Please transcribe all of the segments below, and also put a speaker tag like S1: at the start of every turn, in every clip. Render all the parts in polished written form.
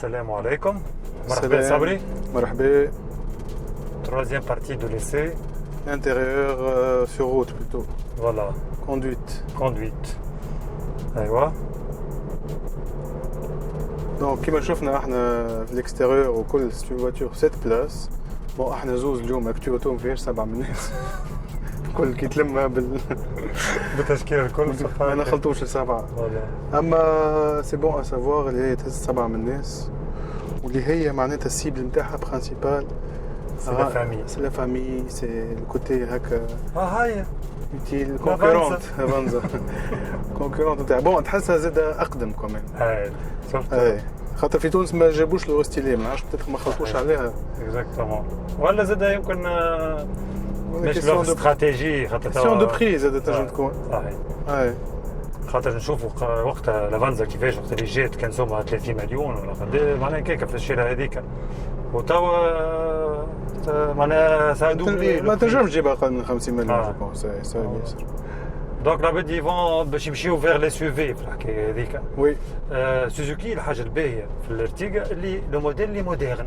S1: Salam alaikum. Marhaba Sabri.
S2: Marhaba.
S1: Troisième partie de l'essai.
S2: Intérieur sur route plutôt.
S1: Voilà.
S2: Conduite.
S1: Conduite. أيوة.
S2: Donc كما شفنا احنا في الاكستيريور وكل سي فواتور 7 بلاس. بون احنا زوز اليوم اكتو اوتو ما فيهاش 7 من الناس. الكل كي تلمها
S1: بالتشكيل الكل
S2: ما نخلطوش السبعة. اما سي بون ا سافوار اللي هي تهز 7 من الناس واللي هي معناتها السيبل نتاعها برينسيبال
S1: سي لا فامي.
S2: سي لا فامي سي الكوتي هكا.
S1: هاي
S2: utile concurrente افانزا concurrente نتاع بون تحسها زاد اقدم كمان.
S1: هاي شفت.
S2: اي خاطر في تونس ما جابوش لو ستيلي ما عرفتش بتاعك ما خلطوش عليها.
S1: اكزاكتومون. ولا زاد يمكن مش لو استراتيجي خاطر
S2: كيسيون دو بري زاد تنجم تكون.
S1: صحيح.
S2: اي
S1: خاطر نشوفوا وقتها لافانزا كيفاش وقت اللي جات كان سومها 30 مليون ولا قد معناها كيكه في الشيره هذيك وتوا معناها سادوبلي
S2: ما تنجمش تجيبها اقل من 50 مليون جو بونس سي ياسر.
S1: دونك لابد يفون باش يمشيو فيغ لي سوفي في الحكايه هذيك.
S2: وي
S1: سوزوكي الحاجه الباهيه في الارتيغا اللي لو موديل اللي موديرن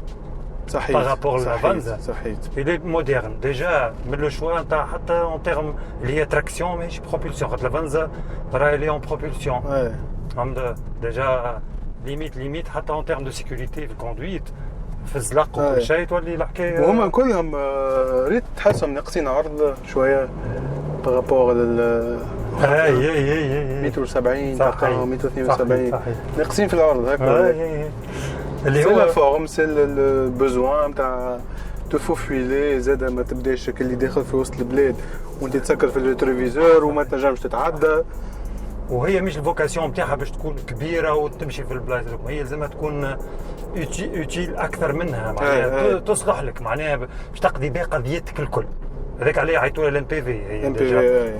S2: صحيح
S1: بارابور لافانزا.
S2: صحيح
S1: اللي موديرن ديجا من لو شوا نتاع حتى اون تيرم اللي هي تراكسيون ماهيش بروبولسيون خاطر لافانزا راهي لي اون بروبولسيون. فهمت ديجا ليميت حتى اون تيرم دو سيكوريتي في الكوندويت في الزلق وكل شيء تولي الحكايه.
S2: وهما كلهم ريت تحسهم ناقصين عرض شويه بارابور لل
S1: اي
S2: 170 تلقاهم 172 ناقصين في العرض هكا. اللي هو فورم سي البوزوان نتاع تفوفيلي زاد ما تبداش اللي داخل في وسط البلاد وانت تسكر في الريتروفيزور وما تنجمش تتعدى.
S1: وهي مش الفوكاسيون نتاعها باش تكون كبيره وتمشي في البلايص هي لازمها تكون اوتيل اكثر منها معناها تصلح لك معناها باش تقضي بها قضيتك الكل. هذاك عليه عيطوا لها MP في هي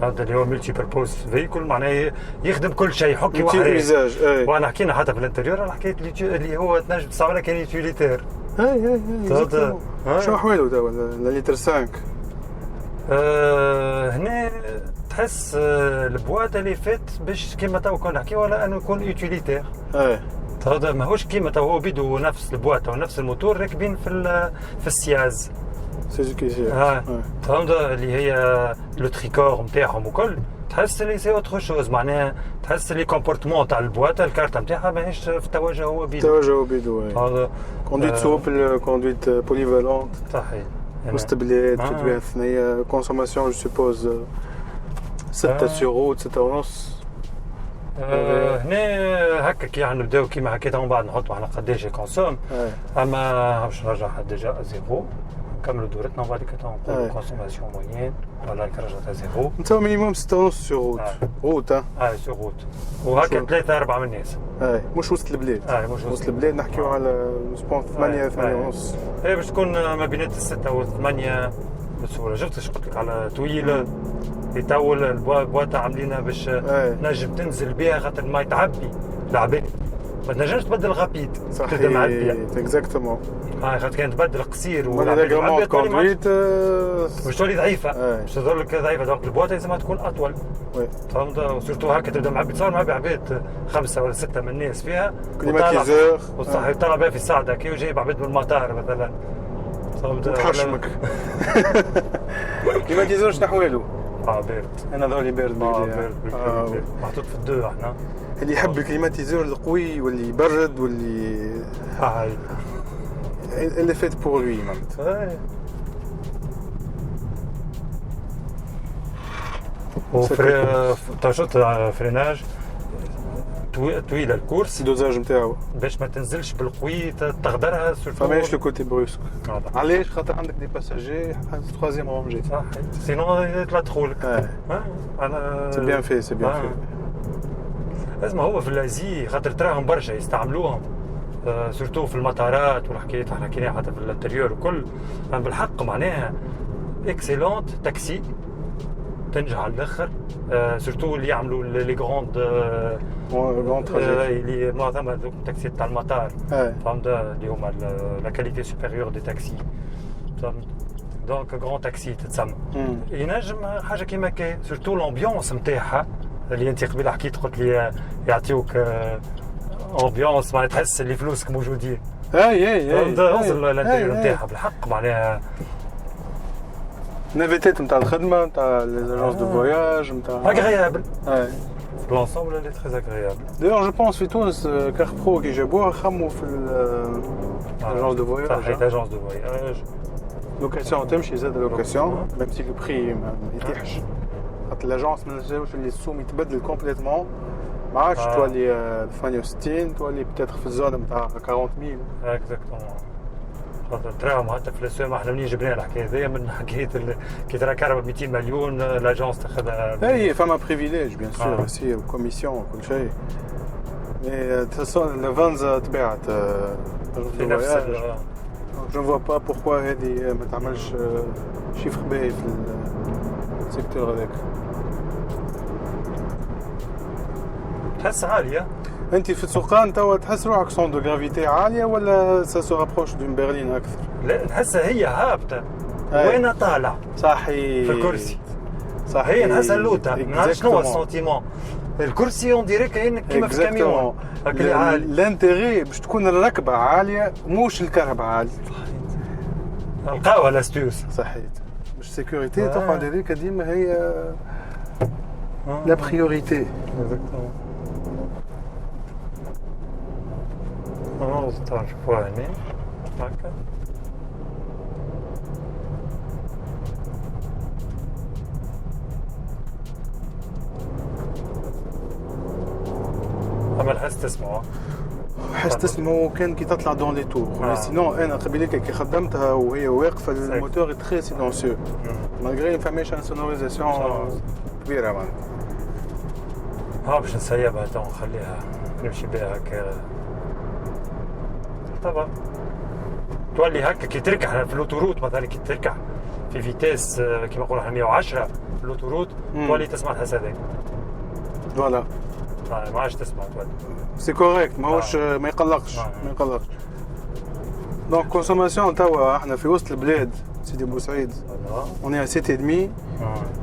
S1: اللي هو ملتي بيربوز فيكول معناها يخدم كل شيء حكي واحد. وانا حكينا حتى في الانتريور على حكايه اللي هو تنجم تصور كان يوتيليتير.
S2: اي شنو احواله توا الليتر 5
S1: هنا تحس البواط اللي فات باش كيما تو كنا نحكيو على انه يكون يوتيليتير. هذا ماهوش كيما تو هو بيدو نفس البواط ونفس الموتور راكبين في السياز
S2: سوزوكي سي.
S1: فهمت اللي هي لو تريكور نتاعهم وكل تحس اللي سي اوتر شوز معناها تحس اللي كومبورتمون تاع البواط الكارت نتاعها ماهيش في التوجه هو بيدو.
S2: هذا كوندويت سوبل كوندويت بوليفالونت
S1: صحيح.
S2: وسط بلاد تدويها ثنيه كونسوماسيون جو سوبوز 6 سور روت 6 ونص.
S1: هنا هكا كي نبداو كيما هكا ومن بعد نحطوا على قداش يكونسوم. اما باش نرجع ديجا زيرو نكملوا دورتنا وبعد كده نقولوا كونسوماسيون موين ولا رجعت زيرو.
S2: انت مينيموم 6 ونص سور روت. روت
S1: سور روت وهكا 3 4 من الناس.
S2: مش وسط البلاد.
S1: مش
S2: وسط البلاد نحكيو على سبون 8 ونص.
S1: باش تكون ما بين 6 و 8 بسهوله. شفتش قلت لك على طويله يطول البواطه عاملينها باش نجم تنزل بها خاطر ما يتعبي العباد ما تنجمش تبدل غابيد
S2: تبدا معبيه. اكزاكتومون
S1: خاطر كان تبدل قصير
S2: ولا كوندويت
S1: باش تولي ضعيفه باش تظل لك ضعيفه. دونك البواطه لازمها تكون اطول. فهمت سورتو هكا تبدا معبي تصور معبي عباد 5 ولا 6 من الناس فيها
S2: كليماتيزور
S1: وصح يطلع بها في الساعه كي جايب عباد من المطار مثلا
S2: تحشمك. كليماتيزور شنو احواله؟
S1: بارد.
S2: انا ظهري بارد
S1: بارد محطوط في الدو احنا.
S2: اللي يحب الكليماتيزور القوي واللي يبرد واللي اللي فات بور لوي معناتها.
S1: وشفت فريناج طويله الكورس
S2: الدوزاج نتاعو باش
S1: ما تنزلش بالقوي تغدرها سورتو
S2: فماش لو كوتي بروسك. علاش خاطر عندك دي باساجي تروازيام رونجي
S1: صح سينو يطلعوا لك.
S2: انا سي بيان في سي بيان في
S1: لازم هو في الازي خاطر تراهم برشا يستعملوهم سورتو في المطارات والحكايات احنا حكيناها حتى في الانتريور وكل. بالحق معناها اكسيلونت تاكسي تنجح على الاخر سورتو اللي يعملوا لي غروند اللي معظم هذوك التاكسي تاع المطار. فهمت اللي هما لا كاليتي سوبيريور دي تاكسي. دونك غران تاكسي تتسمى ينجم حاجه كيما كي سورتو لومبيونس نتاعها اللي انت قبيله حكيت قلت لي يعطيوك امبيونس معناها تحس اللي فلوسك موجودين.
S2: اي
S1: انظر الانتيريور نتاعها بالحق معناها
S2: نافيتات نتاع الخدمه نتاع ليزاجونس دو فواياج نتاع
S1: اغريابل.
S2: اي
S1: في لونسومبل اللي تري اغريابل.
S2: دايوغ جو بونس في تونس كارت برو كي جابوها خموا في الاجونس دو فواياج.
S1: صحيح اجونس دو فواياج
S2: لوكاسيون تمشي زاد لوكاسيون ميم سي لو بري ما يتيحش خاطر لاجونس ما نجمش اللي السوم يتبدل كومبليتمون ما عادش تولي 68 تولي بتاتر في الزون نتاع 40000.
S1: اكزاكتومون خاطر تراهم حتى في السوم احنا منين جبنا الحكايه هذيا من حكايه كي ترى كهرباء 200 مليون لاجونس تاخذها.
S2: اي فما بريفيليج بيان سور aussi كوميسيون كل شيء مي تصون لافانزا تبعت
S1: في نفس
S2: جو نفوا با بوركوا هذه ما تعملش شيفر باهي في السيكتور هذاك.
S1: تحس عاليه
S2: انت في السوقان توا تحس روحك سون دو غرافيتي عاليه ولا سا سو رابروش دون برلين اكثر؟
S1: لا نحسها هي هابطه وانا طالع
S2: صحيح
S1: في الكرسي
S2: صحيح
S1: هي نحسها اللوطه ما نعرفش شنو هو السونتيمون الكرسي اون ديريك كيما في الكاميون هكا عالي.
S2: لانتيغي باش تكون الركبه عاليه مش الكهرباء عالي.
S1: نلقاوها لاستوس
S2: صحيح باش السيكوريتي تقعد هذيك ديما هي لا بريوريتي.
S1: اكزاكتومون نشوفوها هنا هكا اما الحس تسمعوا
S2: حس تسمعوا كان كي تطلع دون لي تور سينون انا قبيلك كي خدمتها وهي واقفه الموتور تري سيلونسيو مالغري ما فماش انسونوريزاسيون كبيره معناتها.
S1: باش نسيبها تو نخليها نمشي بها هكا طبعا تولي هكا كي تركح في الاوتوروت مثلا كي تركح في فيتيس كيما نقولوا 110 في الاوتوروت تولي تسمع الحس هذاك
S2: فوالا
S1: ما عادش تسمع تولي
S2: سي كوريكت ماهوش ما يقلقش دونك كونسوماسيون توا احنا في وسط البلاد سيدي بوسعيد اوني 6 دمي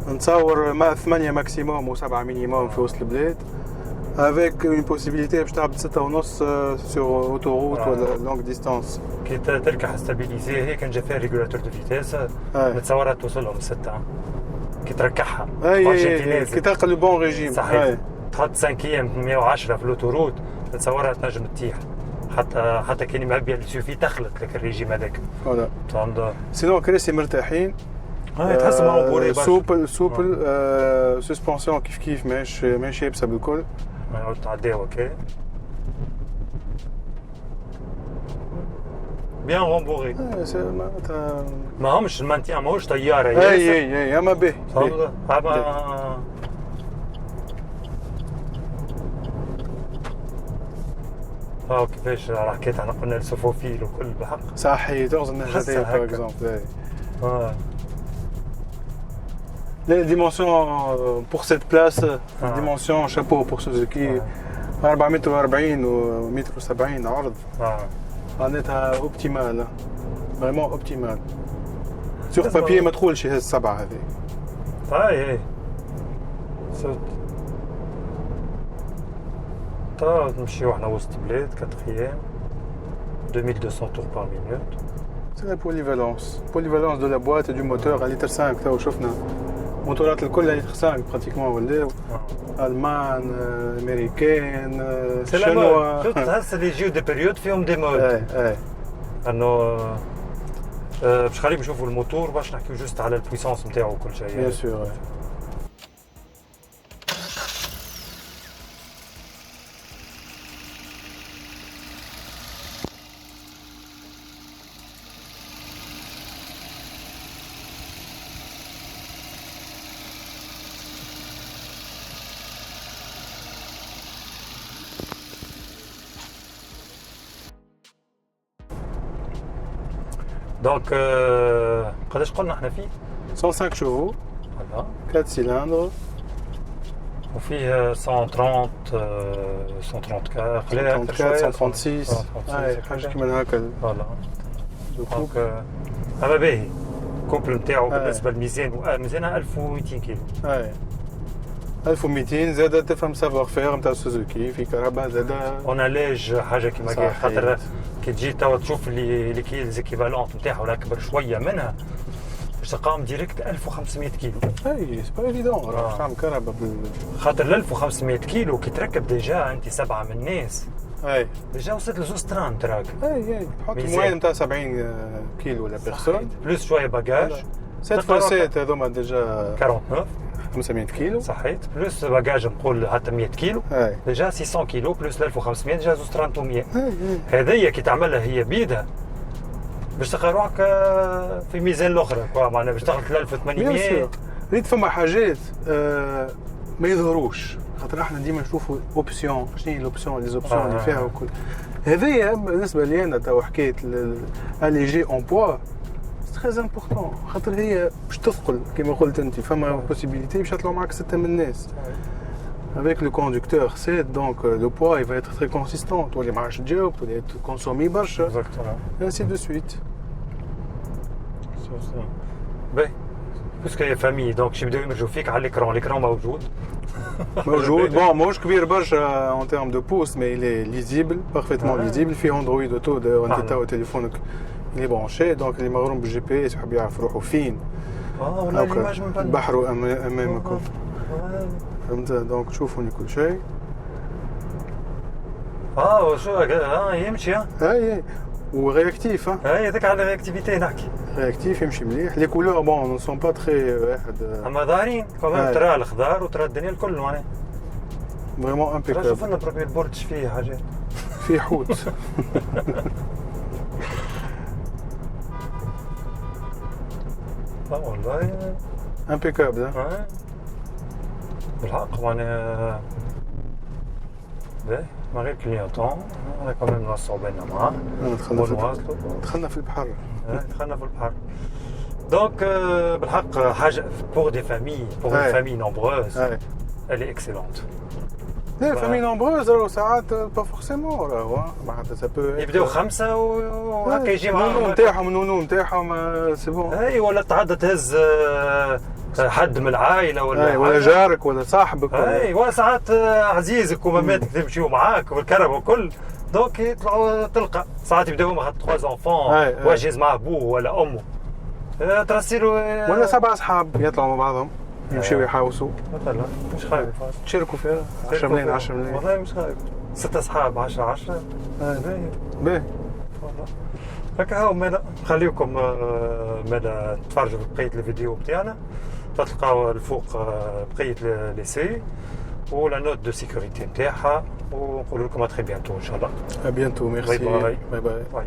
S2: نتصور 8 ماكسيموم و 7 مينيموم في وسط البلاد avec une possibilité باش تعبد 6.5 sur autoroute ولا لونغ ديستانس.
S1: كي تركح ستابيليزي هي كان جا فيها ريغولاتور دو فيتيس متصورات توصلهم 6 كي تركحها
S2: كي تلقى لو بون ريجيم
S1: صحيح تحط 5 110 في الاوتوروت تتصورها تنجم تطيح حتى كان معبيه سوفي تخلط لك الريجيم هذاك
S2: فوالا سينو كراسي مرتاحين
S1: تحس معموري
S2: سوبل سسبونسيون كيف ماشي يابسه بالكل
S1: ما نعود تعديها اوكي بيان غومبوري ما همش المانتيان ماهوش طياره
S2: اي اما به
S1: كيفاش حكيت احنا قلنا السوفوفيل وكل بحق
S2: صحيح تغزل النهجتين باغ اكزومبل Les dimensions pour cette place, les dimensions chapeau pour Suzuki 4 متر و40 و متر و70 عرض معناتها اوبتيمال فريمون اوبتيمال سوغ بابيي ما تدخلش هذه السبعه هذه.
S1: اي نمشيو احنا وسط بلاد 4 ايام 2200 tours par minute.
S2: C'est la polyvalence de la boîte et du moteur à litre 5 تو شفنا موتورات الكل لتر 5 براتيكمون ولاو المان امريكان شنوا
S1: تحس اللي يجيو دي بيريود فيهم دي مود انه باش خلينا نشوفوا الموتور باش نحكيو جوست على البويسونس نتاعو وكل شيء
S2: بيان سور.
S1: دونك قداش قلنا احنا فيه
S2: 105 شوفو
S1: فوالا
S2: 4 سيلندر
S1: وفيه 130 134 قليل اكثر شويه
S2: 136 حاجه كيما هكا
S1: فوالا دونك اما باهي الكوبل نتاعو بالنسبه للميزان ميزانها 1200 كيلو
S2: 1200 زاد تفهم سافوار فير نتاع سوزوكي في كهرباء زاد
S1: اون اليج حاجه كيما قال خاطر كي تجي توا تشوف اللي كي ليزيكيفالونت نتاعها ولا اكبر شويه منها باش تلقاهم ديريكت 1500 كيلو.
S2: اي سي با ايفيدون راح تعمل كهرباء
S1: خاطر 1500 كيلو كي تركب ديجا انت 7 من الناس.
S2: اي
S1: ديجا وصلت لزوز تران تراك.
S2: اي تحط الموين نتاع 70 كيلو ولا بيرسون
S1: بلوس شويه باجاج
S2: 7 فوا 7 هذوما ديجا
S1: 49
S2: 500 كيلو
S1: صحيت بلوس باجاج نقول حتى 100 كيلو ديجا 600 كيلو بلوس 1500 ديجا زوز 300. هذيا كي تعملها هي بيدها باش تلقى روحك في ميزان الاخرى معناها باش تاخذ 1800.
S2: ريت فما حاجات ما يظهروش خاطر احنا ديما نشوفوا اوبسيون شنو هي الاوبسيون لي زوبسيون اللي فيها وكل هذيا بالنسبه لي انا تو حكيت اليجي اون بوا سي تري امبورطون خاطر هي باش تثقل كما قلت انت فما بوسيبيليتي باش يطلعوا معك 6 من الناس avec le conducteur 7 donc le poids il va être très consistant تولي ما عادش تجاوب تولي تكونسومي برشا ainsi de suite.
S1: باهي باسكو هي فامي دونك شي يبداو يمرجوا فيك على الاكران موجود
S2: بون ماهوش كبير برشا en termes de pouce mais il est lisible parfaitement lisible في اندرويد اوتو وانت تاو تليفونك il est branché donc اللي مغروم بالجي بي اس يحب يعرف روحه فين البحر امامكم فهمت دونك تشوفوني كل شيء
S1: شو يمشي
S2: اي ورياكتيف
S1: اي هذاك على رياكتيفيتي نحكي
S2: رياكتيف يمشي مليح لي كولور بون سون با تري واحد
S1: اما ظاهرين كمان ترى الخضار وترى الدنيا الكل معناها
S2: فريمون امبيكابل.
S1: شوف لنا بروبيل بورد فيه حاجات
S2: في حوت
S1: والله
S2: امبيكابل
S1: بالحق معناها باهي ما غير كليونتون انا كمان نوصلوا بيننا معاه
S2: دخلنا في البحر
S1: دونك بالحق حاجه بور دي فامي بور اون فامي نومبروز elle est excellente.
S2: لا فامي نومبروز راهو ساعات با فورسيمون راهو معناتها سابو
S1: يبداو 5 وهكا يجي معاهم
S2: النونو نتاعهم سي بون
S1: اي ولا تعدى تهز حد من العائله
S2: ولا جارك ولا صاحبك
S1: ولا ساعات عزيزك وماماتك تمشيو معاك والكرب وكل دونك يطلعوا تلقى ساعات يبداو مع 3 انفون واجهز مع ابوه ولا امه ترسلوا
S2: ولا 7 اصحاب يطلعوا مع بعضهم يمشيو يحاوسوا
S1: مثلا مش خايف
S2: تشاركوا فيها 10 ملايين 10 ملايين
S1: والله مش خايف 6 اصحاب 10
S2: باهي
S1: هكا هاو مالا نخليكم مالا تفرجوا في بقيه الفيديو بتاعنا تلقاو الفوق بقيه لي ولا نوت دو سيكوريتي نتاعها ونقول لكم ا تري بيانتو ان شاء الله.
S2: ا بيانتو ميرسي باي باي.